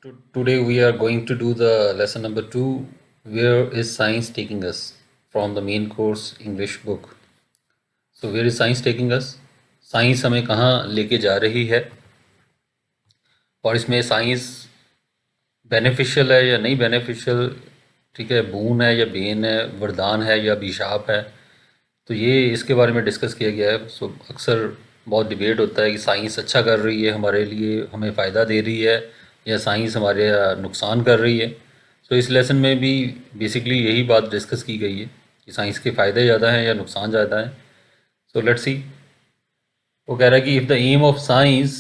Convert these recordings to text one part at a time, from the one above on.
Today we are going to do the lesson number 2. Where is science taking us? From the main course English book. So where is science taking us? Science हमें कहाँ लेके जा रही है और इसमें science beneficial है या नहीं बेनिफिशियल, ठीक है, बून है या बेन है, वरदान है या अभिशाप है, तो ये इसके बारे में डिस्कस किया गया है। सो अक्सर बहुत डिबेट होता है कि साइंस अच्छा कर रही है, हमारे लिए हमें फ़ायदा दे रही है, या साइंस हमारे नुकसान कर रही है। सो इस लेसन में भी बेसिकली यही बात डिस्कस की गई है कि साइंस के फ़ायदे ज़्यादा हैं या नुकसान ज़्यादा हैं। So let's see. वो कह रहा है कि if the aim of science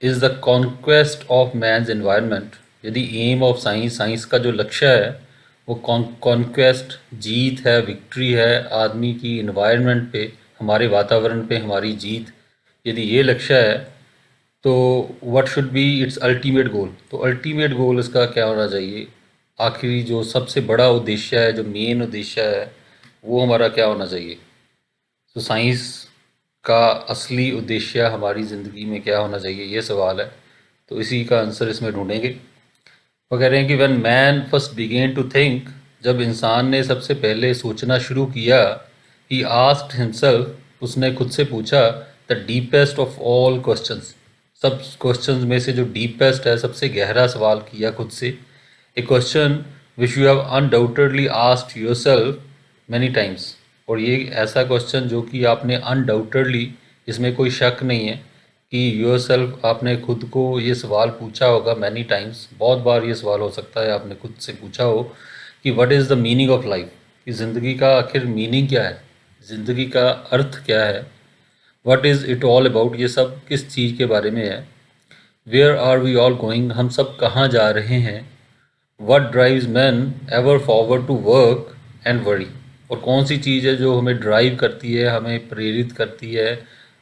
is the conquest of man's environment, यदि एम ऑफ साइंस, साइंस का जो लक्ष्य है वो कॉन्क्वेस्ट, जीत है, विक्ट्री है आदमी की इन्वायरमेंट पे, हमारे वातावरण पे हमारी जीत, यदि ये लक्ष्य है तो what should be it's ultimate goal. तो अल्टीमेट गोल इसका क्या होना चाहिए, आखिरी जो सबसे बड़ा उद्देश्य है, जो मेन उद्देश्य है, वो हमारा क्या होना चाहिए। तो साइंस का असली उद्देश्य हमारी ज़िंदगी में क्या होना चाहिए, ये सवाल है। तो इसी का आंसर इसमें ढूंढेंगे। वो कह रहे हैं कि when man first began to think, जब इंसान ने सबसे पहले सोचना शुरू किया, ही आस्क्ड हिमसेल्फ, उसने खुद से पूछा, the deepest of all questions, सब क्वेश्चंस में से जो डीपेस्ट है, सबसे गहरा सवाल किया खुद से। A question which you have undoubtedly asked yourself many times, और ये ऐसा क्वेश्चन जो कि आपने अनडाउटेडली, इसमें कोई शक नहीं है कि योरसेल्फ, आपने खुद को ये सवाल पूछा होगा मैनी टाइम्स, बहुत बार ये सवाल हो सकता है आपने खुद से पूछा हो कि what is the meaning of life, कि ज़िंदगी का आखिर मीनिंग क्या है, ज़िंदगी का अर्थ क्या है, what is it all about, ये सब किस चीज़ के बारे में है। Where are we all going, हम सब कहाँ जा रहे हैं। What drives man ever forward to work and worry, और कौन सी चीज़ है जो हमें ड्राइव करती है, हमें प्रेरित करती है,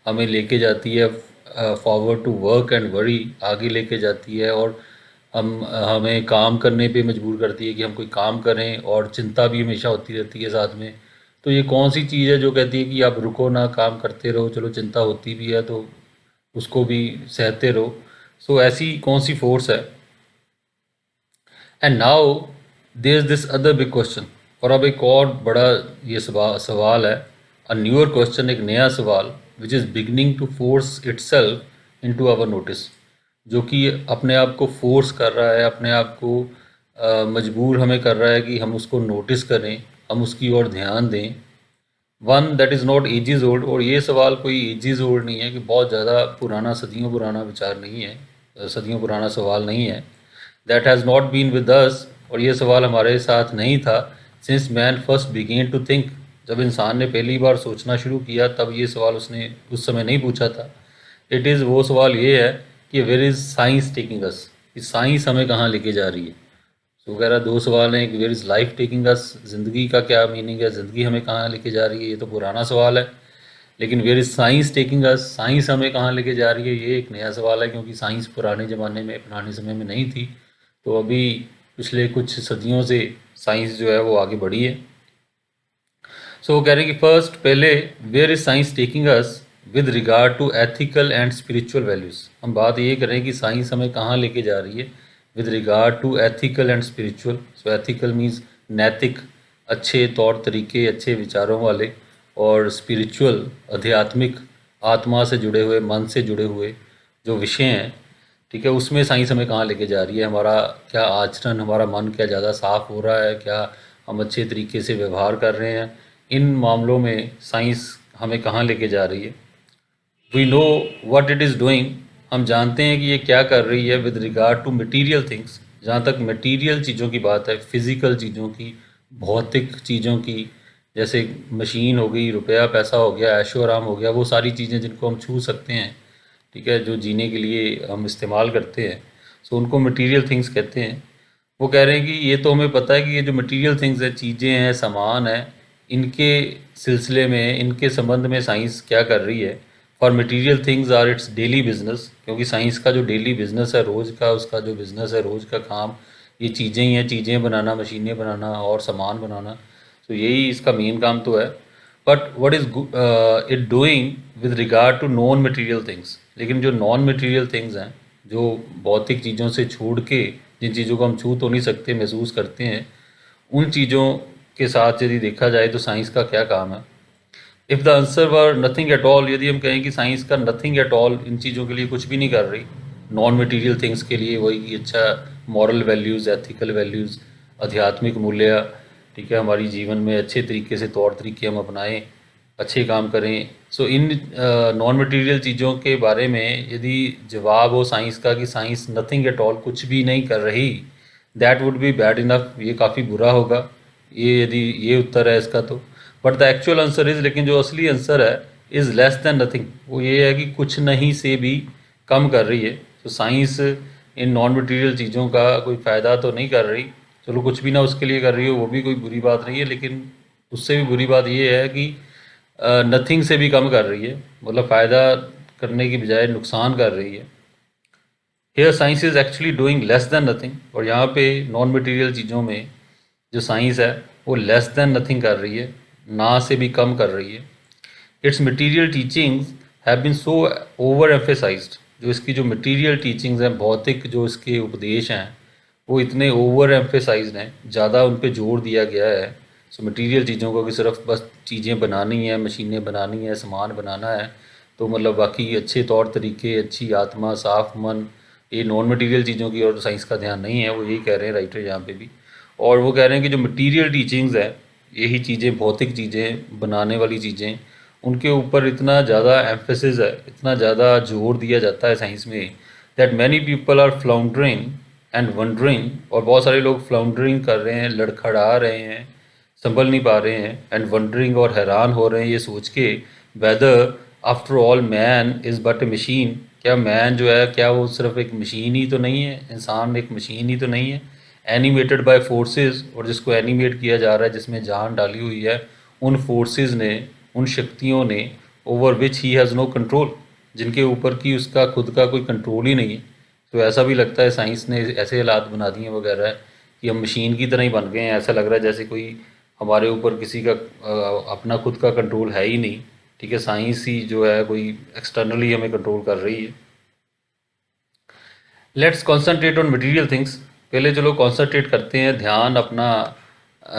हमें लेके जाती है forward to work and worry, आगे लेके जाती है, और हमें काम करने पे मजबूर करती है कि हम कोई काम करें, और चिंता भी हमेशा होती रहती है साथ में। तो ये कौन सी चीज़ है जो कहती है कि आप रुको ना, काम करते रहो, चलो चिंता होती भी है तो उसको भी सहते रहो। सो ऐसी कौन सी फोर्स है। And now there is this other big question, और अब एक और बड़ा ये सवाल है, अ न्यूअर क्वेश्चन, एक नया सवाल, which is beginning to force itself into our notice, जो कि अपने आप को फोर्स कर रहा है, अपने आप को मजबूर हमें कर रहा है कि हम उसको नोटिस करें, हम उसकी ओर ध्यान दें। One that is not edges old, और ये सवाल कोई एजिज ओल्ड नहीं है कि बहुत ज़्यादा पुराना, सदियों पुराना विचार नहीं है, सदियों पुराना सवाल नहीं है। That has not been with us, और ये सवाल हमारे साथ नहीं था since man first began to think, जब इंसान ने पहली बार सोचना शुरू किया तब ये सवाल उसने उस समय नहीं पूछा था। इट इज़, वो सवाल ये है कि where is science taking us, कि साइंस हमें कहाँ लेके जा रही है। तो वगैरह दो सवाल हैं कि where is life taking us, ज़िंदगी का क्या मीनिंग है, ज़िंदगी हमें कहाँ लेके जा रही है, ये तो पुराना सवाल है। लेकिन where is science taking us, science हमें कहाँ लेके जा रही है, ये एक नया सवाल है, क्योंकि साइंस पुराने ज़माने में, पुराने समय में नहीं थी। तो अभी पिछले कुछ सदियों से साइंस जो है वो आगे बढ़ी है। सो वो कह रहे हैं कि फर्स्ट, पहले, where is science taking us with regard to ethical and spiritual values. हम बात ये करें कि साइंस हमें कहाँ लेके जा रही है with regard to ethical and spiritual. So ethical means नैतिक, अच्छे तौर तरीके, अच्छे विचारों वाले, और स्पिरिचुअल, आध्यात्मिक, आत्मा से जुड़े हुए, मन से जुड़े हुए जो विषय हैं, ठीक है, उसमें साइंस हमें कहाँ लेके जा रही है। हमारा क्या आचरण, हमारा मन क्या ज़्यादा साफ हो रहा है, क्या हम अच्छे तरीके से व्यवहार कर रहे हैं, इन मामलों में साइंस हमें कहाँ लेके जा रही है। We know what it is doing, हम जानते हैं कि ये क्या कर रही है with regard to material things, जहाँ तक मटेरियल चीज़ों की बात है, फिज़िकल चीज़ों की, भौतिक चीज़ों की, जैसे मशीन हो गई, रुपया पैसा हो गया, ऐशो आराम हो गया, वो सारी चीज़ें जिनको हम छू सकते हैं, ठीक है, जो जीने के लिए हम इस्तेमाल करते हैं, सो उनको मटेरियल थिंग्स कहते हैं। वो कह रहे हैं कि ये तो हमें पता है कि ये जो मटेरियल थिंग्स है, चीज़ें हैं, सामान है, इनके सिलसिले में, इनके संबंध में साइंस क्या कर रही है। For material things are its daily business, क्योंकि साइंस का जो डेली बिजनेस है, रोज़ का उसका जो बिजनेस है, रोज़ का काम, ये चीज़ें ही हैं, चीज़ें बनाना, मशीनें बनाना और सामान बनाना। तो यही इसका मेन काम तो है। But what is it doing with regard to non material things, लेकिन जो नॉन मटेरियल थिंग्स हैं, जो भौतिक चीज़ों से छोड़ के जिन चीज़ों को हम छू तो नहीं सकते, महसूस करते हैं, उन चीज़ों के साथ यदि देखा जाए तो साइंस का क्या काम है। If the answer were nothing at all, यदि हम कहें कि साइंस का नथिंग एट ऑल इन चीज़ों के लिए कुछ भी नहीं कर रही, नॉन मटेरियल थिंग्स के लिए वही कि अच्छा मॉरल वैल्यूज़, एथिकल वैल्यूज़, आध्यात्मिक मूल्य, ठीक है, हमारी जीवन में अच्छे तरीके से तौर तरीके हम अपनाएं, अच्छे काम करें। सो इन नॉन मटेरियल चीज़ों के बारे में यदि जवाब हो साइंस का कि साइंस नथिंग एट ऑल, कुछ भी नहीं कर रही, that would be bad enough, ये काफ़ी बुरा होगा ये, यदि ये उत्तर है इसका तो। But the actual answer is, लेकिन जो असली आंसर है, इज़ लेस दैन नथिंग, वो ये है कि कुछ नहीं से भी कम कर रही है। तो साइंस इन नॉन मटेरियल चीज़ों का कोई फ़ायदा तो नहीं कर रही, चलो कुछ भी ना उसके लिए कर रही हो वो भी कोई बुरी बात नहीं है, लेकिन उससे भी बुरी बात ये है कि नथिंग से भी कम कर रही है, मतलब फ़ायदा करने की बजाय नुकसान कर रही है। Here science is actually doing less than nothing, और यहाँ पे नॉन मटेरियल चीज़ों में जो साइंस है वो लेस दैन नथिंग कर रही है, ना से भी कम कर रही है। Its material teachings have been so over emphasized, जो इसकी जो मटेरियल टीचिंग्स हैं, भौतिक जो इसके उपदेश हैं, वो इतने ओवर एम्फेसाइज्ड हैं, ज़्यादा उन पे जोर दिया गया है। सो मटेरियल चीज़ों को कि सिर्फ बस चीज़ें बनानी है, मशीनें बनानी है, सामान बनाना है, तो मतलब बाकी अच्छे तौर तरीके, अच्छी आत्मा, साफ मन, ये नॉन मटेरियल चीज़ों की और साइंस का ध्यान नहीं है, वो यही कह रहे हैं राइटर यहाँ पे भी। और वो कह रहे हैं कि जो मटेरियल टीचिंग्स है, यही चीज़ें, भौतिक चीज़ें, बनाने वाली चीज़ें, उनके ऊपर इतना ज़्यादा एम्फेसिस है, इतना ज़्यादा जोर दिया जाता है साइंस में, that many people are floundering and wondering, और बहुत सारे लोग फ्लाउंडरिंग कर रहे हैं, लड़खड़ा रहे हैं, संभल नहीं पा रहे हैं, एंड वंडरिंग, और हैरान हो रहे हैं ये सोच के, whether after all man is but a machine, क्या मैन जो है क्या वो सिर्फ एक मशीन ही तो नहीं है, इंसान एक मशीन ही तो नहीं है, एनिमेटेड बाय फोर्सेस, और जिसको एनिमेट किया जा रहा है, जिसमें जान डाली हुई है उन फोर्सेस ने, उन शक्तियों ने, over which he has no control, जिनके ऊपर की उसका खुद का कोई कंट्रोल ही नहीं है। तो ऐसा भी लगता है साइंस ने ऐसे हालात बना दिए वगैरह कि हम मशीन की तरह ही बन गए हैं, ऐसा लग रहा है जैसे कोई हमारे ऊपर किसी का अपना खुद का कंट्रोल है ही नहीं, ठीक है, साइंस ही जो है कोई एक्सटर्नली हमें कंट्रोल कर रही है। Let's concentrate on material things, पहले जो लोग कॉन्सेंट्रेट करते हैं, ध्यान अपना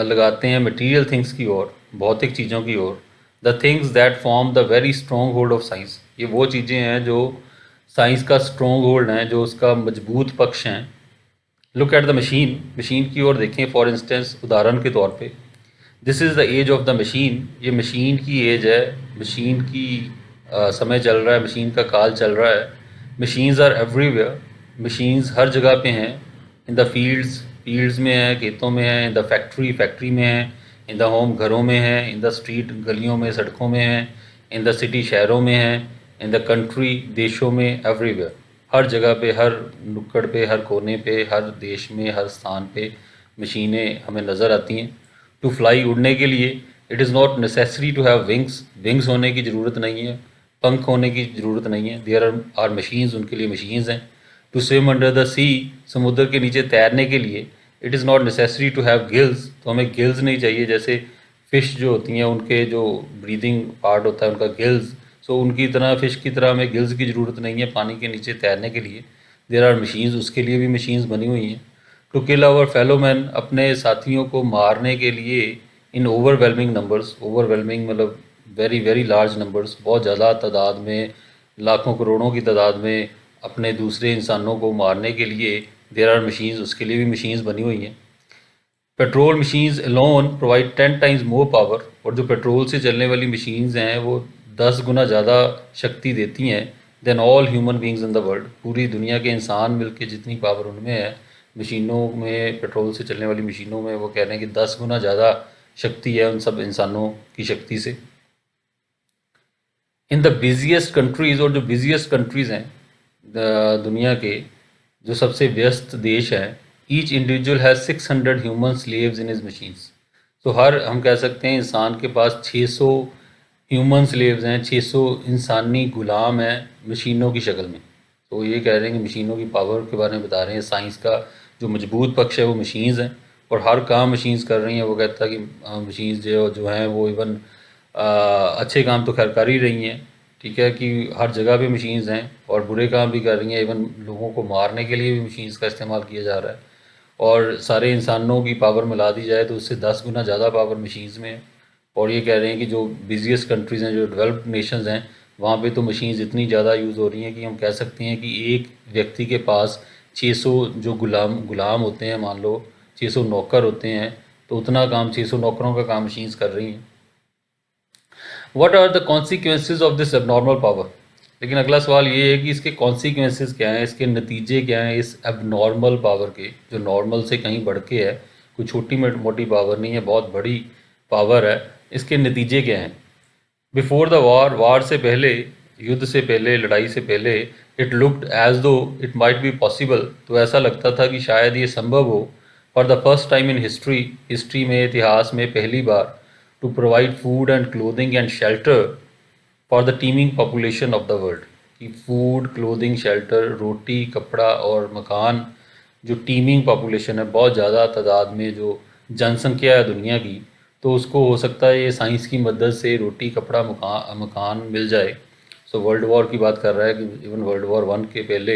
लगाते हैं मटीरियल थिंग्स की ओर, भौतिक चीज़ों की ओर, the things that form the very stronghold of science, ये वो चीज़ें हैं जो साइंस का स्ट्रॉन्ग होल्ड हैं, जो उसका मजबूत पक्ष हैं। Look at the machine, machine की ओर देखें, फॉर इंस्टेंस, उदाहरण के तौर पे, this is the age of the machine, ये मशीन की एज है, मशीन की समय चल रहा है, मशीन का काल चल रहा है। मशीन्स आर एवरीवेयर, मशीन्स हर जगह पे हैं। इन द फील्ड्स, फील्ड्स में है, खेतों में है, इन द फैक्ट्री, फैक्ट्री में है, इन द होम, घरों में है, इन द स्ट्रीट, गलियों में, सड़कों में है, इन द सिटी, शहरों में है, इन द कंट्री, देशों में, एवरीवेयर, हर जगह पे, हर नुक्कड़ पे, हर कोने पे, हर देश में, हर स्थान पे मशीनें हमें नज़र आती हैं। टू फ्लाई, उड़ने के लिए, it is not necessary to have wings, wings होने की ज़रूरत नहीं है, पंख होने की ज़रूरत नहीं है, देयर आर मशीन्स, उनके लिए मशीन्स हैं। To swim under the sea, समुद्र के नीचे तैरने के लिए, it is not necessary to have gills, तो हमें गिल्स नहीं चाहिए, जैसे फ़िश जो होती हैं उनके जो ब्रीदिंग पार्ट होता है उनका गिल्स, सो उनकी तरह फ़िश की तरह हमें गिल्स की ज़रूरत नहीं है पानी के नीचे तैरने के लिए, देयर आर मशीन्स, उसके लिए भी मशीन्स बनी हुई हैं। To kill our fellow man, अपने साथियों को मारने के लिए, इन ओवरवेलमिंग नंबर्स, ओवरवेलमिंग मतलब वेरी वेरी लार्ज नंबर्स, बहुत ज़्यादा तादाद में, लाखों करोड़ों की तादाद में अपने दूसरे इंसानों को मारने के लिए, देयर आर मशीन्स, उसके लिए भी मशीन्स बनी हुई हैं। Petrol machines alone provide 10 times more power, और जो पेट्रोल से चलने वाली मशीन्स हैं वो 10 गुना ज़्यादा शक्ति देती हैं than all human beings in the world, पूरी दुनिया के इंसान मिलके जितनी पावर उनमें है, मशीनों में, पेट्रोल से चलने वाली मशीनों में, वो कह रहे हैं कि 10 गुना ज़्यादा शक्ति है उन सब इंसानों की शक्ति से। इन द बिजिएस्ट कंट्रीज़, और जो बिजिएस्ट कंट्रीज़ हैं दुनिया के, जो सबसे व्यस्त देश हैं, each individual has 600 human slaves in his machines, तो हर, हम कह सकते हैं इंसान के पास 600 ह्यूमन स्लेव्स हैं, 600 इंसानी गुलाम हैं मशीनों की शक्ल में। तो ये कह रहे हैं कि मशीनों की पावर के बारे में बता रहे हैं, साइंस का जो मजबूत पक्ष है वो मशीन्स हैं, और हर काम मशीन्स कर रही हैं। वो कहता है कि मशीन्स जो हैं वो इवन अच्छे काम तो खैर कर ही रही हैं, ठीक है, कि हर जगह पे मशीन्स हैं, और बुरे काम भी कर रही हैं, इवन लोगों को मारने के लिए भी मशीन्स का इस्तेमाल किया जा रहा है। और सारे इंसानों की पावर मिला दी जाए तो उससे 10 गुना ज़्यादा पावर मशीन्स में है। और ये कह रहे हैं कि जो बिजिएस्ट कंट्रीज़ हैं, जो डेवलप्ड नेशंस हैं, वहाँ पे तो मशीन्स इतनी ज़्यादा यूज़ हो रही हैं कि हम कह सकते हैं कि एक व्यक्ति के पास 600 जो गुलाम गुलाम होते हैं, मान लो 600 नौकर होते हैं, तो उतना काम 600 नौकरों का काम मशीन्स कर रही हैं। What are the consequences of this abnormal power. लेकिन अगला सवाल ये है कि इसके कॉन्सिक्वेंसेज क्या हैं, इसके नतीजे क्या हैं इस एबनॉर्मल पावर के, जो नॉर्मल से कहीं बढ़ के है, कोई छोटी मोटी पावर नहीं है, बहुत बड़ी पावर है। इसके नतीजे क्या हैं? बिफोर द वॉर, वार से पहले, युद्ध से पहले, लड़ाई से पहले, it looked as though it might be possible, तो ऐसा लगता था कि शायद ये संभव हो, for the first time in history, history में, इतिहास में पहली बार, to provide food and clothing and shelter for the teeming population of the world. कि फूड, क्लोथिंग, शेल्टर, रोटी, कपड़ा और मकान, जो टीमिंग पॉपुलेशन है, बहुत ज़्यादा तादाद में जो जनसंख्या है दुनिया की, तो उसको हो सकता है ये साइंस की मदद से रोटी, कपड़ा, मकान मिल जाए। सो वर्ल्ड वॉर की बात कर रहा है कि इवन वर्ल्ड वॉर 1 के पहले,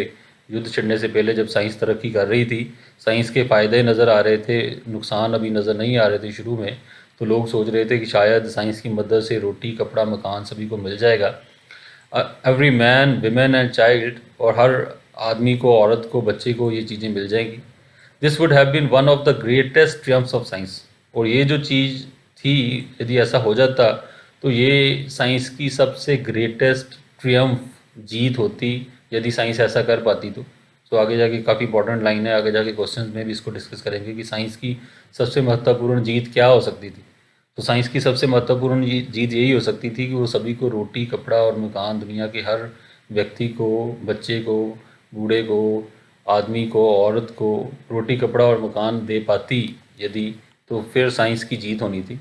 युद्ध छिड़ने से पहले, जब साइंस तरक्की कर रही थी, साइंस के फ़ायदे नज़र आ रहे थे, नुकसान अभी नज़र नहीं आ रहे थे शुरू में, तो लोग सोच रहे थे कि शायद साइंस की मदद से रोटी, कपड़ा, मकान सभी को मिल जाएगा। Every man, women and child, और हर आदमी को, औरत को, बच्चे को ये चीज़ें मिल जाएंगी। This would have been one of the greatest triumphs of science. और ये जो चीज़ थी, यदि ऐसा हो जाता तो ये साइंस की सबसे ग्रेटेस्ट ट्रियम्फ, जीत होती, यदि साइंस ऐसा कर पाती तो आगे जाके काफ़ी इंपॉर्टेंट लाइन है, आगे जाके क्वेश्चंस में भी इसको डिस्कस करेंगे कि साइंस की सबसे महत्वपूर्ण जीत क्या हो सकती थी। तो साइंस की सबसे महत्वपूर्ण जीत यही हो सकती थी कि वो सभी को रोटी, कपड़ा और मकान, दुनिया के हर व्यक्ति को, बच्चे को, बूढ़े को, आदमी को, औरत को रोटी, कपड़ा और मकान दे पाती यदि, तो फिर साइंस की जीत होनी थी।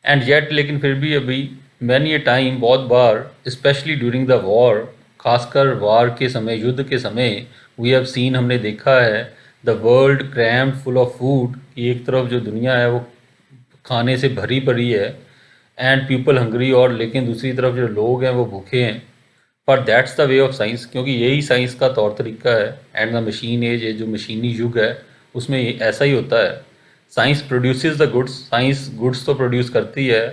एंड येट, लेकिन फिर भी अभी, मैनी ए टाइम, बहुत बार, स्पेशली ड्यूरिंग द वॉर, खासकर वार के समय, युद्ध के समय, वी हैव सीन, हमने देखा है, the world crammed full of food, कि एक तरफ जो दुनिया है वो खाने से भरी पड़ी है, एंड पीपल हंग्री, और लेकिन दूसरी तरफ जो लोग हैं वो भूखे हैं। पर that's the way of science, क्योंकि यही साइंस का तौर तरीका है। एंड द मशीन एज, ये जो मशीनी युग है, उसमें ऐसा ही होता है। Science produces the goods, science goods तो प्रोड्यूस करती है,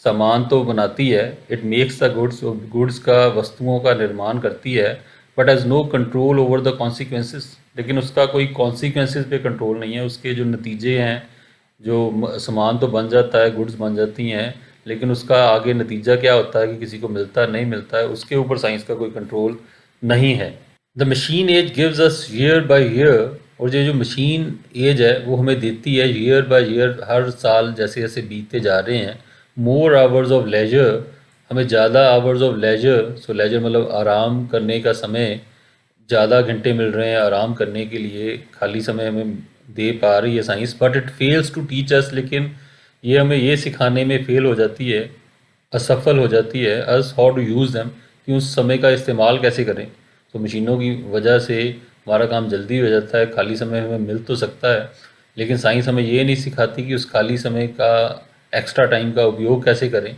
सामान तो बनाती है, it makes the goods, goods का, वस्तुओं का निर्माण करती है, but has no control over the consequences, लेकिन उसका कोई कॉन्सिक्वेंसेस पे कंट्रोल नहीं है, उसके जो नतीजे हैं, जो सामान तो बन जाता है, गुड्स बन जाती हैं, लेकिन उसका आगे नतीजा क्या होता है कि किसी को मिलता है, नहीं मिलता है, उसके ऊपर साइंस का कोई कंट्रोल नहीं है। The machine age gives us year by year, और ये जो मशीन एज है वो हमें देती है ईयर बाय ईयर, हर साल जैसे जैसे बीतते जा रहे हैं, मोर आवर्स ऑफ लेजर, हमें ज़्यादा hours of leisure, so leisure मतलब आराम करने का समय, ज़्यादा घंटे मिल रहे हैं आराम करने के लिए, खाली समय हमें दे पा रही है science. But it fails to teach us, लेकिन ये हमें ये सिखाने में फेल हो जाती है, असफल हो जाती है, us how to use them, कि उस समय का इस्तेमाल कैसे करें। तो मशीनों की वजह से हमारा काम जल्दी हो जाता है, खाली समय हमें मिल तो सकता है, लेकिन साइंस हमें ये नहीं सिखाती कि उस खाली समय का, एक्स्ट्रा टाइम का उपयोग कैसे करें।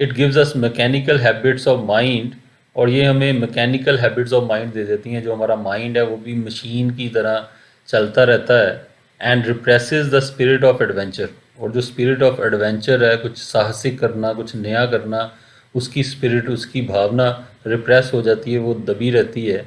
It gives us mechanical habits of mind, और ये हमें mechanical habits of mind they देती हैं, जो हमारा माइंड है वो भी मशीन की तरह चलता रहता है। And represses the spirit of adventure, और जो स्पिरिट ऑफ एडवेंचर है, कुछ साहसिक करना, कुछ नया करना, उसकी स्पिरिट, उसकी भावना रिप्रेस हो जाती है, वो दबी रहती है।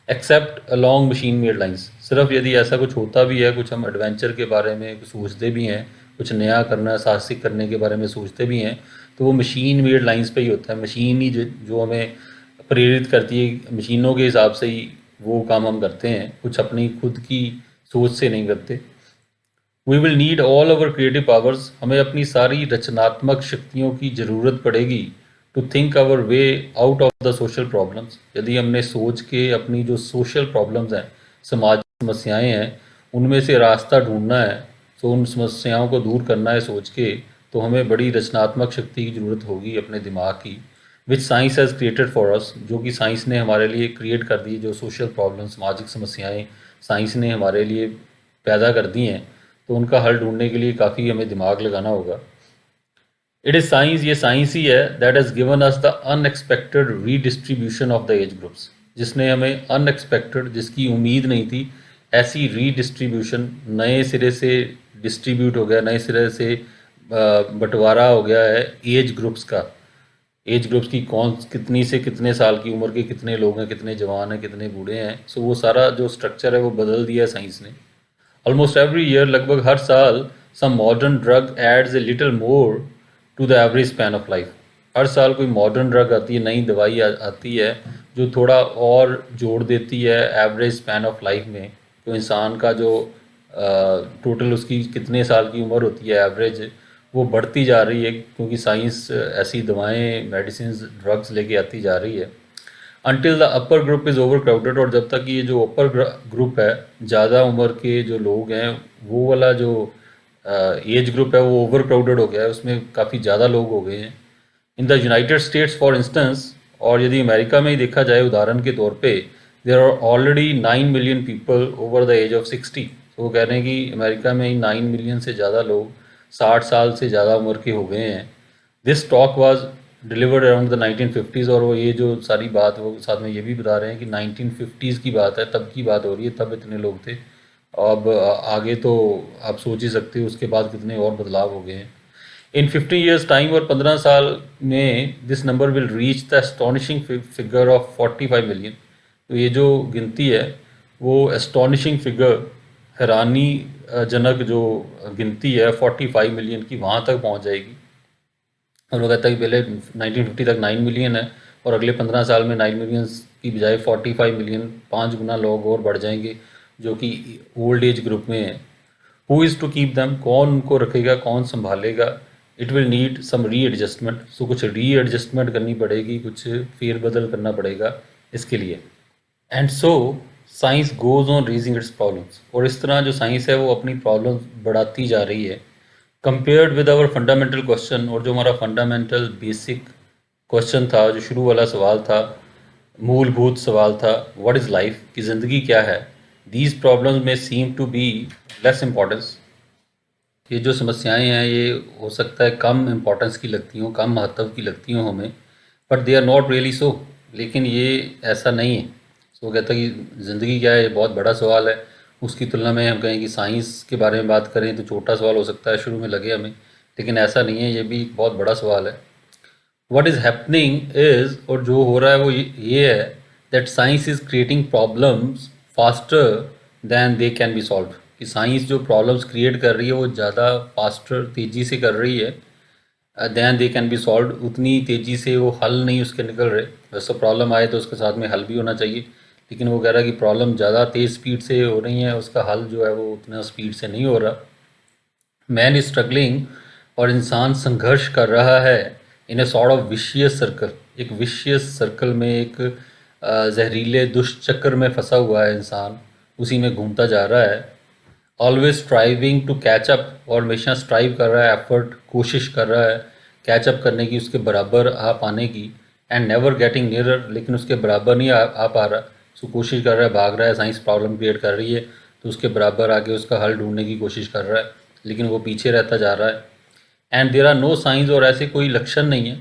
Except along machine made lines, सिर्फ यदि ऐसा कुछ होता भी है, कुछ हम एडवेंचर के बारे में सोचते भी हैं, कुछ नया करना, साहसिक करने के बारे में सोचते भी हैं, तो वो मशीन मेड लाइंस पे ही होता है। मशीन ही जो हमें प्रेरित करती है, मशीनों के हिसाब से ही वो काम हम करते हैं, कुछ अपनी खुद की सोच से नहीं करते। We will need all over creative powers, हमें अपनी सारी रचनात्मक शक्तियों की ज़रूरत पड़ेगी, to think our way out of the social problems, यदि हमने सोच के अपनी जो सोशल प्रॉब्लम्स हैं, समाज समस्याएं हैं, उनमें से रास्ता ढूंढना है, तो उन समस्याओं को दूर करना है सोच के, तो हमें बड़ी रचनात्मक शक्ति की ज़रूरत होगी अपने दिमाग की, विच science has created for us, जो कि साइंस ने हमारे लिए क्रिएट कर दी। जो सोशल प्रॉब्लम, सामाजिक समस्याएं साइंस ने हमारे लिए पैदा कर दी हैं, तो उनका हल ढूंढने के लिए काफ़ी हमें दिमाग लगाना होगा। इट इज़ साइंस, ये साइंस ही है, that has given us the unexpected redistribution of the age groups, जिसने हमें अनएक्सपेक्टेड, जिसकी उम्मीद नहीं थी, ऐसी रीडिस्ट्रीब्यूशन, नए सिरे से डिस्ट्रीब्यूट हो गया, नए सिरे से बंटवारा हो गया है एज ग्रुप्स का। एज ग्रुप्स की कौन कितनी से कितने साल की उम्र के कितने लोग हैं, कितने जवान हैं, कितने बूढ़े हैं। सो वो सारा जो स्ट्रक्चर है वो बदल दिया है साइंस ने। ऑलमोस्ट एवरी ईयर, लगभग हर साल, some modern drug adds a little more to the average span of life. हर साल कोई मॉडर्न ड्रग आती है, नई दवाई आती है जो थोड़ा और जोड़ देती है एवरेज स्पैन ऑफ लाइफ में। तो इंसान का जो टोटल उसकी कितने साल की उम्र होती है एवरेज, वो बढ़ती जा रही है, क्योंकि साइंस ऐसी दवाएं, मेडिसिन, ड्रग्स लेके आती जा रही है। Until the upper group is over crowded, और जब तक ये जो अपर ग्रुप है, ज़्यादा उम्र के जो लोग हैं, वो वाला जो एज ग्रुप है वो ओवर क्राउडेड हो गया है, उसमें काफ़ी ज़्यादा लोग हो गए हैं। In the United states for instance, और यदि अमेरिका में ही देखा जाए उदाहरण के तौर पे, there are already 9 million people over the age of 60। तो वो कह रहे हैं कि अमेरिका में ही 9 मिलियन से ज़्यादा लोग 60 साल से ज़्यादा उम्र के हो गए हैं। This talk was delivered around the 1950s, और वो ये जो सारी बात वो साथ में ये भी बता रहे हैं कि 1950s की बात है, तब की बात हो रही है, तब इतने लोग थे। अब आगे तो आप सोच ही सकते हो उसके बाद कितने और बदलाव हो गए हैं। इन 50 ईयर्स टाइम, और 15 साल में, this number will reach the astonishing figure of 45 million. तो ये जो गिनती है वो एस्टॉनिशिंग फिगर, हैरानी जनक जो गिनती है 45 मिलियन की, वहाँ तक पहुँच जाएगी। और वो कहता है कि पहले 1950 तक 9 मिलियन है, और अगले 15 साल में 9 मिलियन की बजाय 45 मिलियन, 5 गुना लोग और बढ़ जाएंगे जो कि ओल्ड एज ग्रुप में है। Who is to keep them, कौन उनको रखेगा, कौन संभालेगा। इट विल नीड सम री एडजस्टमेंट, सो कुछ री एडजस्टमेंट करनी पड़ेगी, कुछ फेरबदल करना पड़ेगा इसके लिए। And so science goes on raising it's problems, और इस तरह जो साइंस है वो अपनी प्रॉब्लम्स बढ़ाती जा रही है compared with our fundamental question. और जो हमारा फंडामेंटल बेसिक क्वेश्चन था, जो शुरू वाला सवाल था, मूलभूत सवाल था, व्हाट इज़ लाइफ, की ज़िंदगी क्या है, दीज प्रॉब्लम्स में seem to be less importance. ये जो समस्याएं हैं ये हो सकता है कम इम्पोर्टेंस की लगती हों, कम महत्व की लगती हों हमें, but they are not really so. लेकिन ये ऐसा नहीं है। सो कहता है कि ज़िंदगी क्या है, ये बहुत बड़ा सवाल है। उसकी तुलना में हम कहें कि साइंस के बारे में बात करें तो छोटा सवाल हो सकता है, शुरू में लगे हमें, लेकिन ऐसा नहीं है, ये भी एक बहुत बड़ा सवाल है। व्हाट इज़ हैपनिंग इज़, और जो हो रहा है वो ये है, that science is creating problems faster than they can be solve. कि साइंस जो प्रॉब्लम्स क्रिएट कर रही है वो ज़्यादा फास्टर, तेज़ी से कर रही है, than they can be solve, उतनी तेज़ी से वो हल नहीं उसके निकल रहे। वैसे प्रॉब्लम आए तो उसके साथ में हल भी होना चाहिए, लेकिन वो कह रहा है कि प्रॉब्लम ज़्यादा तेज़ स्पीड से हो रही है, उसका हल जो है वो उतना स्पीड से नहीं हो रहा। मैन इज स्ट्रगलिंग, और इंसान संघर्ष कर रहा है in a sort of vicious circle, एक विशियस सर्कल में, एक जहरीले दुष्चक्र में फंसा हुआ है इंसान, उसी में घूमता जा रहा है। Always striving to catch up, और हमेशा स्ट्राइव कर रहा है, एफर्ट, कोशिश कर रहा है कैचअप करने की, उसके बराबर आ पाने की। एंड नेवर गेटिंग नियरर, लेकिन उसके बराबर नहीं आ पा रहा। सो कोशिश कर रहा है, भाग रहा है, साइंस प्रॉब्लम क्रिएट कर रही है तो उसके बराबर आके उसका हल ढूंढने की कोशिश कर रहा है, लेकिन वो पीछे रहता जा रहा है। And there are no science, और ऐसे कोई लक्षण नहीं है,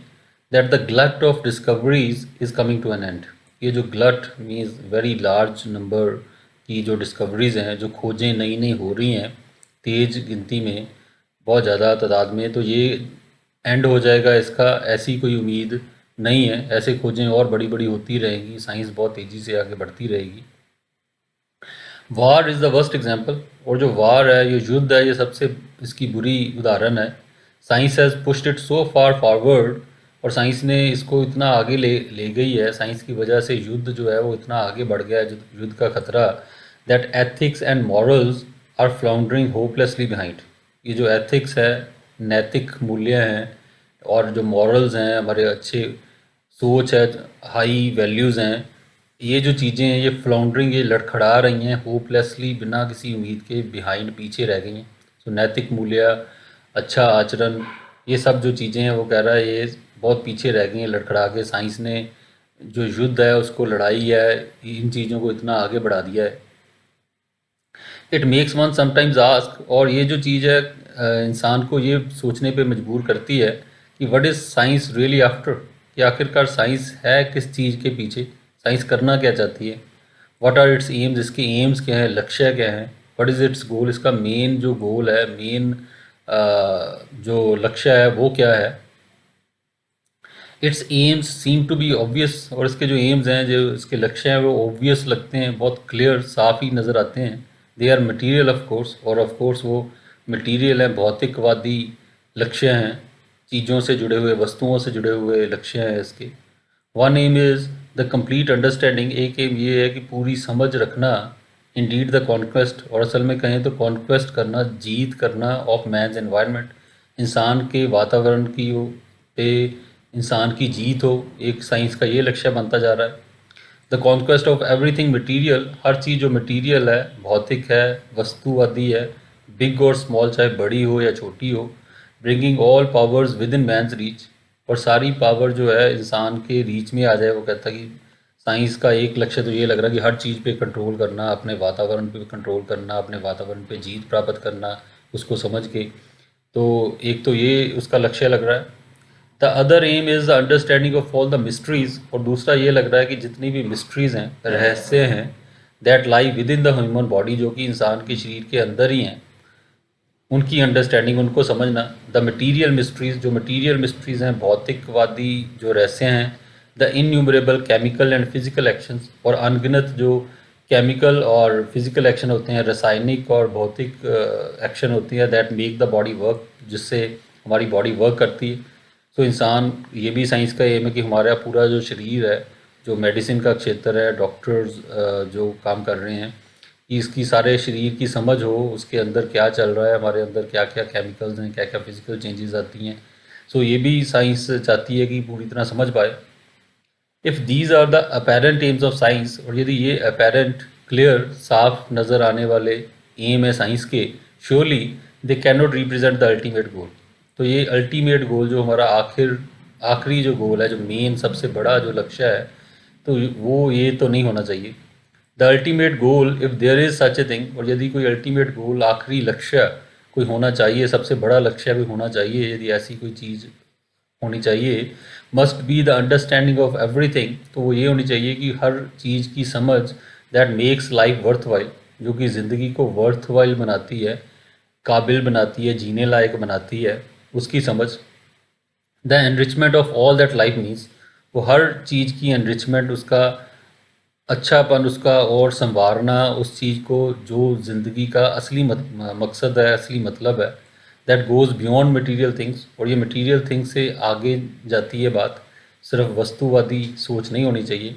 that the glut of discoveries is coming to an end. ये जो glut means very large number की जो डिस्कवरीज़ हैं, जो खोजें नई नई हो रही हैं तेज़ गिनती में, बहुत ज़्यादा तादाद में, तो ये एंड हो जाएगा इसका, ऐसी कोई उम्मीद नहीं है। ऐसे खोजें और बड़ी बड़ी होती रहेंगी, साइंस बहुत तेज़ी से आगे बढ़ती रहेगी। वार इज़ द वर्स्ट एग्जाम्पल, और जो वार है, ये युद्ध है, ये सबसे इसकी बुरी उदाहरण है। Science has pushed it so far forward, और साइंस ने इसको इतना आगे ले गई है, साइंस की वजह से युद्ध जो है वो इतना आगे बढ़ गया है, युद्ध का खतरा, that ethics and morals are floundering hopelessly behind. ये जो एथिक्स है, नैतिक मूल्य हैं, और जो मॉरल्स हैं, हमारे अच्छे सोच है, हाई वैल्यूज़ हैं, ये जो चीज़ें हैं ये फ्लाउंडरिंग, ये लड़खड़ा रही हैं होपलेसली, बिना किसी उम्मीद के, बिहाइंड, पीछे रह गई हैं। तो नैतिक मूल्य, अच्छा आचरण, ये सब जो चीज़ें हैं वो कह रहा है ये बहुत पीछे रह गई हैं लड़खड़ा के। साइंस ने जो युद्ध है उसको, लड़ाई है, इन चीज़ों को इतना आगे बढ़ा दिया है। It makes one sometimes ask, और ये जो चीज़ है इंसान को ये सोचने पे मजबूर करती है कि what is science really after, कि आखिरकार साइंस है किस चीज़ के पीछे, साइंस करना क्या चाहती है। व्हाट आर इट्स एम्स, इसके एम्स क्या है, लक्ष्य क्या है, व्हाट इज़ इट्स गोल, इसका मेन जो गोल है, मेन जो लक्ष्य है वो क्या है। Its aims seem to be obvious, और इसके जो एम्स हैं, जो इसके लक्ष्य हैं, वो ऑब्वियस लगते हैं, बहुत क्लियर, साफ ही नज़र आते हैं। They are material of course, और ऑफ कोर्स वो मटीरियल है, भौतिकवादी लक्ष्य हैं, चीज़ों से जुड़े हुए, वस्तुओं से जुड़े हुए लक्ष्य हैं इसके। One aim is the complete understanding, एक एम ये है कि पूरी समझ रखना, इंडीड द कॉन्क्वेस्ट, और असल में कहें तो कॉन्क्वेस्ट करना, जीत करना, ऑफ मैन्स एनवायरनमेंट, इंसान के वातावरण की पे इंसान की जीत हो, एक साइंस का ये लक्ष्य बनता जा रहा है। The conquest of everything material, हर चीज़ जो मटीरियल है, भौतिक है, वस्तुवादी है, बिग और स्मॉल, चाहे बड़ी हो या छोटी हो, bringing all powers with in men's reach, और सारी पावर जो है इंसान के रीच में आ जाए। वो कहता है कि साइंस का एक लक्ष्य तो ये लग रहा है कि हर चीज़ पे कंट्रोल करना, अपने वातावरण पे कंट्रोल करना, अपने वातावरण पे जीत प्राप्त करना, उसको समझ के। तो एक तो ये उसका लक्ष्य लग रहा है। The other aim is the understanding of all the mysteries, और दूसरा ये लग रहा है कि जितनी भी मिस्ट्रीज़ हैं, रहस्य हैं, that lie with in the human body, जो कि इंसान के शरीर के अंदर ही हैं, उनकी अंडरस्टैंडिंग, उनको समझना। द मटीरियल मिस्ट्रीज़, जो मटीरियल मिस्ट्रीज़ हैं, भौतिकवादी जो रहस्य हैं। The innumerable chemical and physical actions, और अनगिनत जो केमिकल और फिजिकल एक्शन होते हैं, रासायनिक और भौतिक एक्शन होती है, that make the body work, जिससे हमारी बॉडी वर्क करती है। तो इंसान, ये भी साइंस का एम है कि हमारा पूरा जो शरीर है, जो मेडिसिन का क्षेत्र है, डॉक्टर्स जो काम कर रहे हैं, कि इसकी सारे शरीर की समझ हो, उसके अंदर क्या चल रहा है, हमारे अंदर क्या क्या केमिकल्स हैं, क्या क्या फिजिकल चेंजेस आती हैं। सो ये भी साइंस चाहती है कि पूरी तरह समझ पाए। If these are the apparent aims of science, और यदि ये अपेरेंट, क्लियर, साफ नज़र आने वाले एम है साइंस के, surely they can not represent the ultimate गोल। तो ये अल्टीमेट गोल, जो हमारा आखिरी जो गोल है, जो मेन सबसे बड़ा जो लक्ष्य है, तो वो ये तो नहीं होना चाहिए। The ultimate goal, if there is such a thing, और यदि कोई अल्टीमेट गोल, आखिरी लक्ष्य कोई होना चाहिए, सबसे बड़ा लक्ष्य भी होना चाहिए, यदि ऐसी कोई चीज़ होनी चाहिए, must be the understanding of everything, तो वो ये होनी चाहिए कि हर चीज़ की समझ, that makes life worth while, जो कि ज़िंदगी को वर्थ वाइल बनाती है, काबिल बनाती है, जीने लायक बनाती है, उसकी समझ। The enrichment of all that life means, वो हर चीज़ की एनरिचमेंट, उसका अच्छापन, उसका और संवारना, उस चीज़ को जो ज़िंदगी का असली मकसद है, असली मतलब है, that goes beyond material things, और ये मटीरियल थिंग्स से आगे जाती है बात, सिर्फ वस्तुवादी सोच नहीं होनी चाहिए।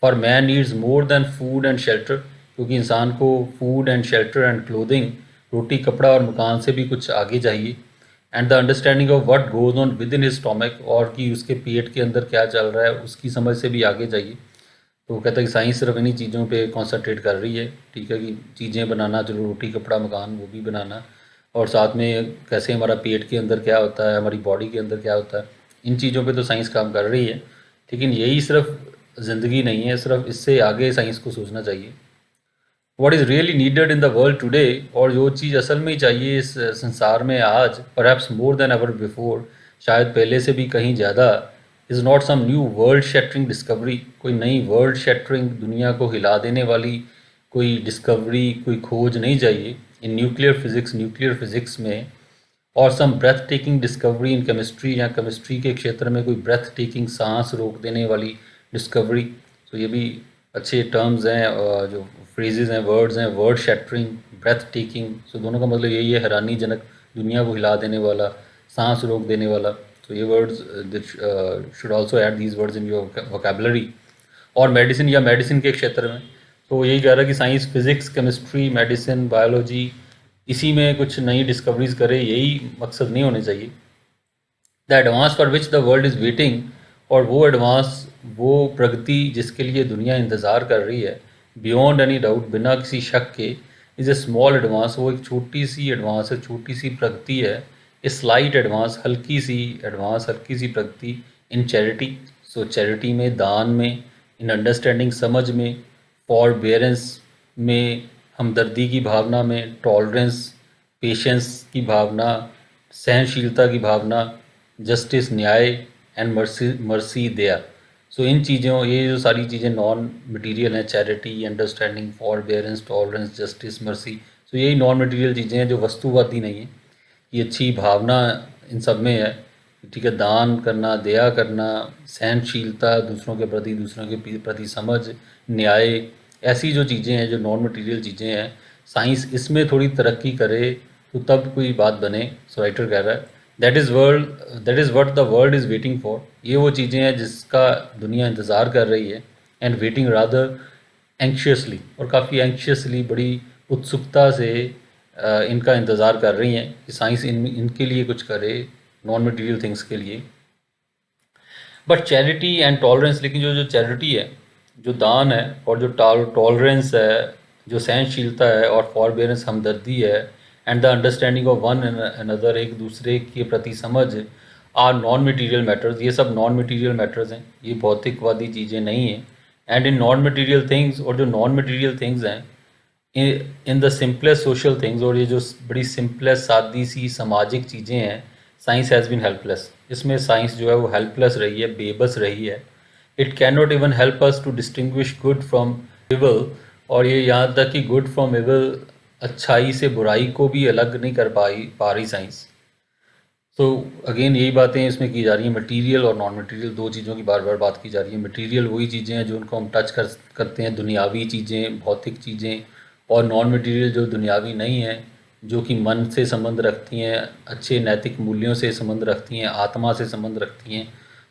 For man needs more than food and shelter, क्योंकि इंसान को food and shelter and clothing, रोटी, कपड़ा और मकान से भी कुछ आगे चाहिए। And the understanding of what goes on within his stomach, और कि उसके पेट के अंदर क्या चल रहा है, उसकी समझ से भी आगे चाहिए। तो वो कहता है कि साइंस सिर्फ इन्हीं चीज़ों पे कॉन्सेंट्रेट कर रही है, ठीक है, कि चीज़ें बनाना, चलो रोटी, कपड़ा, मकान, वो भी बनाना, और साथ में कैसे हमारा पेट के अंदर क्या होता है, हमारी बॉडी के अंदर क्या होता है, इन चीज़ों पे तो साइंस काम कर रही है। लेकिन यही सिर्फ ज़िंदगी नहीं है, सिर्फ इससे आगे साइंस को सोचना चाहिए। What is really needed in the world today, और जो चीज़ असल में ही चाहिए इस संसार में आज, perhaps more than ever before, शायद पहले से भी कहीं ज़्यादा, is not some new world shattering discovery, कोई नई वर्ल्ड शैटरिंग, दुनिया को हिला देने वाली कोई डिस्कवरी, कोई खोज नहीं चाहिए इन न्यूक्लियर फिज़िक्स में, और some breathtaking discovery in chemistry, या केमिस्ट्री के क्षेत्र में कोई ब्रेथ टेकिंग, सांस रोक देने वाली डिस्कवरी। तो ये भी अच्छे टर्म्स हैं, जो फ्रेजेस हैं, वर्ड्स हैं, वर्ड शैटरिंग, ब्रेथ टेकिंग, सो दोनों का मतलब यही है, हैरानीजनक, दुनिया को हिला देने वाला, सांस रोक देने वाला। तो ये words should also add these words in your vocabulary. और मेडिसिन, या मेडिसिन के क्षेत्र में, तो यही कह रहा है कि science, physics, chemistry, medicine, biology, इसी में कुछ नई डिस्कवरीज करे, यही मकसद नहीं होने चाहिए। The advance for which the world is waiting, और वो एडवांस, वो प्रगति जिसके लिए दुनिया इंतज़ार कर रही है, बियॉन्ड एनी डाउट, बिना किसी शक के, इज़ ए स्मॉल एडवांस, वो एक छोटी सी एडवांस है, छोटी सी प्रगति है। ए स्लाइट एडवांस, हल्की सी एडवांस, हल्की सी प्रगति। इन चैरिटी, सो चैरिटी में, दान में। इन अंडरस्टैंडिंग, समझ में। फॉरबेरेंस में, हमदर्दी की भावना में। टॉलरेंस, पेशेंस की भावना, सहनशीलता की भावना। जस्टिस, न्याय। एंड मर्सी, दया। सो इन चीज़ों, ये जो सारी चीज़ें नॉन मटेरियल हैं, charity, understanding, forbearance, tolerance, justice, mercy, so यही नॉन मटेरियल चीज़ें हैं जो वस्तुवादी नहीं हैं। ये अच्छी भावना इन सब में है, ठीक है, दान करना, दया करना, सहनशीलता, दूसरों के प्रति, दूसरों के प्रति समझ, न्याय, ऐसी जो चीज़ें हैं, जो नॉन मटेरियल चीज़ें हैं, साइंस इसमें थोड़ी तरक्की करे तो तब कोई बात बने। सो राइटर कह रहा है that is what the world is waiting for. ये वो चीज़ें हैं जिसका दुनिया इंतज़ार कर रही है, एंड वेटिंग रादर एंक्शियसली, और काफ़ी एंक्शियसली, बड़ी उत्सुकता से इनका इंतज़ार कर रही हैं कि साइंस इनके लिए कुछ करे, नॉन मटेरियल थिंग्स के लिए। बट चैरिटी एंड टॉलरेंस, लेकिन जो जो चैरिटी है, जो दान है, और जो टॉलरेंस है, जो सहनशीलता है, और फॉरबेरेंस, हमदर्दी है, and the understanding of one another, एक दूसरे के प्रति समझ, आर नॉन मटेरियल मैटर्स। ये सब नॉन मटेरियल मैटर्स हैं, ये भौतिकवादी चीज़ें नहीं हैं। And in non material things, और जो नॉन मटेरियल थिंग्स हैं, in the simplest social things, और ये जो बड़ी सिंपलेस्ट सादी सी सामाजिक चीज़ें हैं, साइंस हैज़ बीन हेल्पलेस। इसमें साइंस जो है वो हेल्पलेस रही है, बेबस रही है। It can not even help us to distinguish good from evil, और ये यहाँ तक कि गुड फ्रॉम इवल, अच्छाई से बुराई को भी अलग नहीं कर पा रही साइंस। तो अगेन यही बातें इसमें की जा रही हैं, मटेरियल और नॉन मटेरियल, दो चीज़ों की बार बार बात की जा रही है। मटेरियल वही चीज़ें हैं जो उनको हम टच करते हैं, दुनियावी चीज़ें, भौतिक चीज़ें, और नॉन मटेरियल जो दुनियावी नहीं हैं, जो कि मन से संबंध रखती हैं, अच्छे नैतिक मूल्यों से संबंध रखती हैं, आत्मा से संबंध रखती हैं।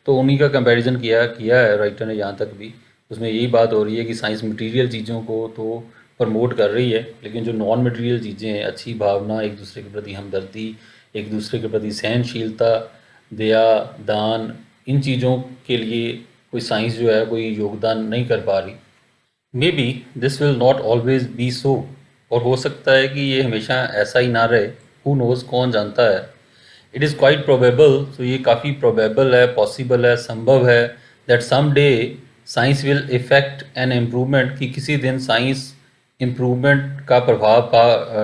तो उन्हीं का कंपैरिजन किया किया है राइटर ने यहाँ तक भी। उसमें यही बात हो रही है कि साइंस मटेरियल चीज़ों को तो प्रमोट कर रही है, लेकिन जो नॉन मटेरियल चीज़ें हैं, अच्छी भावना, एक दूसरे के प्रति हमदर्दी, एक दूसरे के प्रति सहनशीलता, दया, दान, इन चीज़ों के लिए कोई साइंस जो है कोई योगदान नहीं कर पा रही। Maybe this will not always be so, और हो सकता है कि ये हमेशा ऐसा ही ना रहे। हु नोज़, कौन जानता है। इट इज़ क्वाइट प्रोबेबल, तो ये काफ़ी प्रोबेबल है, पॉसिबल है, संभव है, that some day science will effect an improvement, कि किसी दिन साइंस इम्प्रूवमेंट का प्रभाव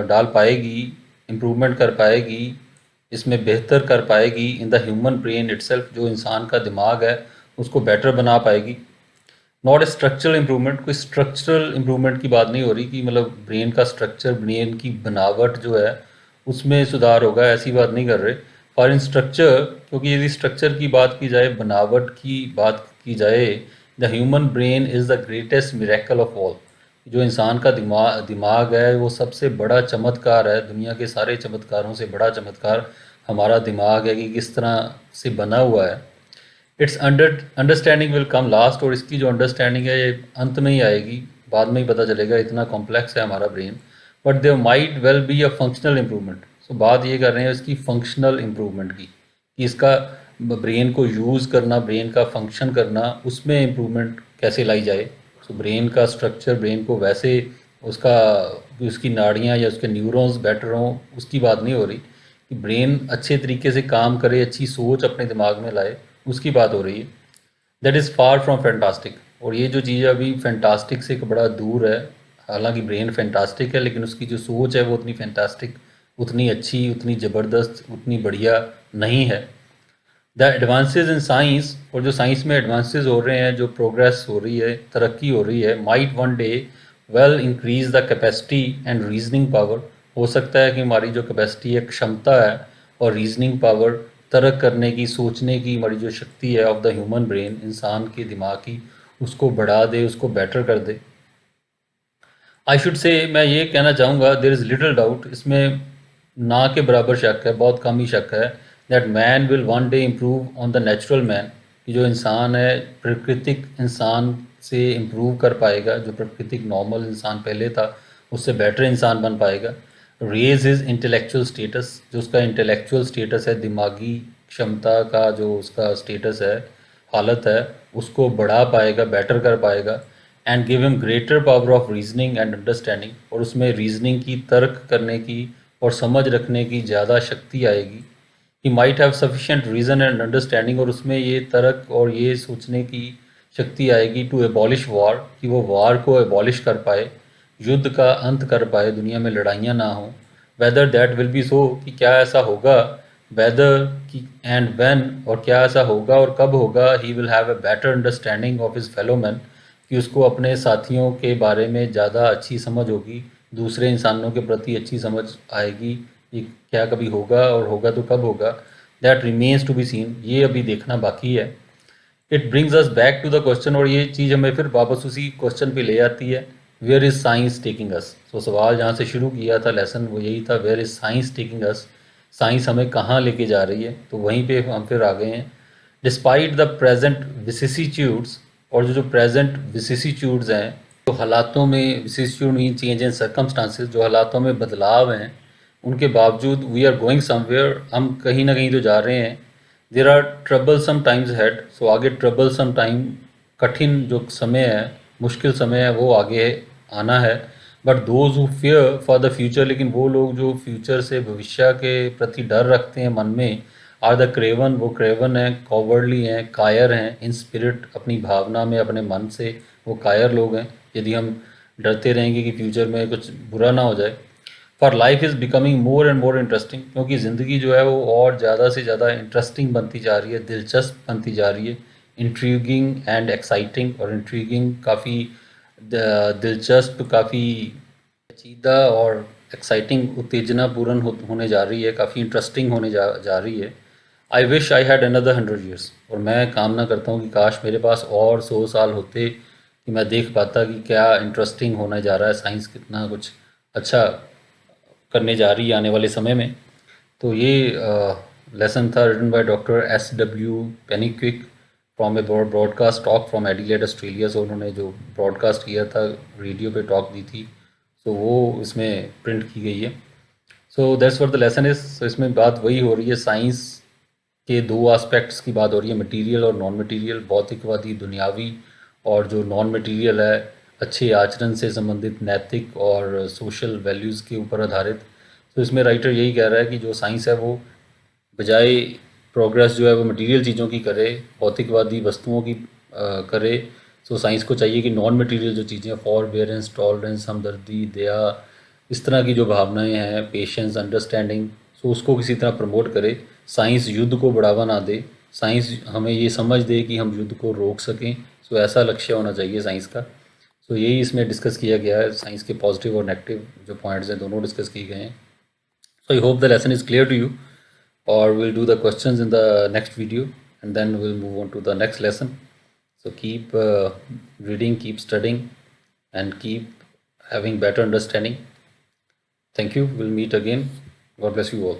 डाल पाएगी, इम्प्रूवमेंट कर पाएगी, इसमें बेहतर कर पाएगी in the human brain itself, जो इंसान का दिमाग है उसको बेटर बना पाएगी। नॉट ए स्ट्रक्चरल इम्प्रूवमेंट, कोई स्ट्रक्चरल इम्प्रूवमेंट की बात नहीं हो रही कि मतलब ब्रेन का स्ट्रक्चर, ब्रेन की बनावट जो है उसमें सुधार होगा, ऐसी बात नहीं कर रहे। फॉर इन स्ट्रक्चर, क्योंकि यदि स्ट्रक्चर की बात की जाए, बनावट की बात की जाए, the human brain is the greatest miracle of all. जो इंसान का दिमाग है वो सबसे बड़ा चमत्कार है, दुनिया के सारे चमत्कारों से बड़ा चमत्कार हमारा दिमाग है कि किस तरह से बना हुआ है। It's understanding will come last, और इसकी जो अंडरस्टैंडिंग है ये अंत में ही आएगी, बाद में ही पता चलेगा, इतना कॉम्प्लेक्स है हमारा brain. But there might well be a functional improvement. So बात ये कर रहे हैं इसकी फंक्शनल इम्प्रूवमेंट की, कि इसका ब्रेन को यूज़ करना, ब्रेन का फंक्शन करना, उसमें इम्प्रूवमेंट कैसे लाई जाए। सो ब्रेन का स्ट्रक्चर, ब्रेन को वैसे उसका, उसकी नाड़ियाँ या उसके न्यूरॉन्स बेटर हों, उसकी बात नहीं हो रही। कि ब्रेन अच्छे तरीके से काम करे, अच्छी सोच अपने दिमाग में लाए, उसकी बात हो रही है। That is far from fantastic, और ये जो चीज़ अभी फैंटास्टिक से बड़ा दूर है। हालांकि ब्रेन फैंटास्टिक है, लेकिन उसकी जो सोच है वो उतनी फैंटास्टिक, उतनी अच्छी, उतनी ज़बरदस्त, उतनी बढ़िया नहीं है। द एडवांसेस इन साइंस, और जो साइंस में एडवांसेस हो रहे हैं, जो प्रोग्रेस हो रही है, तरक्की हो रही है, might one day well increase the capacity and reasoning power. हो सकता है कि हमारी जो कैपेसिटी है, क्षमता है, और रीजनिंग पावर, तर्क करने की, सोचने की हमारी जो शक्ति है ऑफ द ह्यूमन ब्रेन, इंसान के दिमाग की, उसको बढ़ा दे, उसको बेटर कर दे। आई शुड से, मैं ये कहना चाहूँगा, देर इज़ लिटिल डाउट, इसमें ना के बराबर शक है, बहुत कम ही शक है, that man will one day improve on the natural man, कि जो इंसान है प्राकृतिक इंसान से इम्प्रूव कर पाएगा, जो प्राकृतिक नॉर्मल इंसान पहले था उससे बेटर इंसान बन पाएगा। रेज हिज इंटेलेक्चुअल स्टेटस, जो उसका इंटेलेक्चुअल स्टेटस है, दिमागी क्षमता का जो उसका स्टेटस है, हालत है, उसको बढ़ा पाएगा, बेटर कर पाएगा। And give him greater power of reasoning and understanding, और उसमें रीजनिंग की, तर्क करने की और समझ रखने की ज़्यादा शक्ति आएगी। He might have sufficient reason and understanding, और उसमें ये तर्क और ये सोचने की शक्ति आएगी टू एबॉलिश वॉर, कि वो वॉर को एबॉलिश कर पाए, युद्ध का अंत कर पाए, दुनिया में लड़ाइयाँ ना हों। वेदर दैट विल बी सो, कि क्या ऐसा होगा, वेदर की एंड व्हेन, और क्या ऐसा होगा और कब होगा, he will have a better understanding of his fellow man, कि उसको अपने साथियों के बारे में ज़्यादा अच्छी समझ होगी, दूसरे इंसानों के प्रति अच्छी समझ आएगी। ये क्या कभी होगा और होगा तो कब होगा, that remains to be seen, ये अभी देखना बाकी है। It brings us back to the question, और ये चीज़ हमें फिर वापस उसी क्वेश्चन पे ले आती है, where is science taking us. तो सवाल जहाँ से शुरू किया था लेसन वो यही था, where is science taking us, science हमें कहाँ लेके जा रही है। तो वहीं पे हम फिर आ गए हैं, डिस्पाइट द प्रेजेंट विसिसिट्यूड्स, और जो प्रेजेंट विसिसिट्यूड्स हैं, जो हालातों में, vicissitude mean change in circumstances, जो हालातों में बदलाव हैं, उनके बावजूद वी आर गोइंग समवेयर, हम कहीं ना कहीं तो जा रहे हैं। There are troublesome times ahead, so आगे ट्रबल सम टाइम, कठिन जो समय है, मुश्किल समय है, वो आगे आना है। But those who fear for the future, लेकिन वो लोग जो फ्यूचर से, भविष्य के प्रति डर रखते हैं मन में, आर द क्रेवन, वो क्रेवन हैं, कॉवर्डली हैं, कायर हैं, इन स्पिरिट, अपनी भावना में, अपने मन से वो कायर लोग हैं। यदि हम डरते रहेंगे कि फ्यूचर में कुछ बुरा ना हो जाए। For life is becoming more and more interesting, क्योंकि ज़िंदगी जो है वो और ज़्यादा से ज़्यादा इंटरेस्टिंग बनती जा रही है, दिलचस्प बनती जा रही है। इंट्रीगिंग एंड एक्साइटिंग, और इंट्रीगिंग काफ़ी दिलचस्प, काफ़ी पेचीदा, और एक्साइटिंग, उत्तेजनापूर्ण होने जा रही है, काफ़ी इंटरेस्टिंग होने जा रही है। I wish I had another 100 years, और मैं कामना करता हूँ कि काश मेरे पास और 100 साल होते, कि मैं देख पाता कि क्या इंटरेस्टिंग होने जा रहा है, साइंस कितना कुछ अच्छा करने जा रही है आने वाले समय में। तो ये लेसन था written by doctor S.W. Pennycuick from a broadcast talk from Adelaide Australia. से उन्होंने जो ब्रॉडकास्ट किया था, रेडियो पे टॉक दी थी, तो वो इसमें प्रिंट की गई है। So that's what the lesson is. So इसमें बात वही हो रही है, साइंस के दो एस्पेक्ट्स की बात हो रही है, मटेरियल और नॉन मटेरियल, भौतिकवादी दुनियावी, और जो नॉन मटेरियल है, अच्छे आचरण से संबंधित, नैतिक और सोशल वैल्यूज़ के ऊपर आधारित। तो इसमें राइटर यही कह रहा है कि जो साइंस है वो बजाय प्रोग्रेस जो है वो मटेरियल चीज़ों की करे, भौतिकवादी वस्तुओं की करे। सो साइंस को चाहिए कि नॉन मटेरियल जो चीज़ें, फॉरबेरेंस, टॉलरेंस, हमदर्दी, दया, इस तरह की जो भावनाएं हैं, पेशेंस, अंडरस्टैंडिंग, सो उसको किसी तरह प्रमोट करे। साइंस युद्ध को बढ़ावा ना दे, साइंस हमें ये समझ दे कि हम युद्ध को रोक सकें। सो ऐसा लक्ष्य होना चाहिए साइंस का। सो यही इसमें डिस्कस किया गया है, साइंस के पॉजिटिव और नेगेटिव जो पॉइंट्स हैं दोनों डिस्कस किए गए हैं। So I hope the lesson is clear to you, or we'll do the questions in the next video, and then we'll move on to the next lesson. So keep reading, keep studying, and keep having better understanding. Thank you. We'll meet again. God bless you all.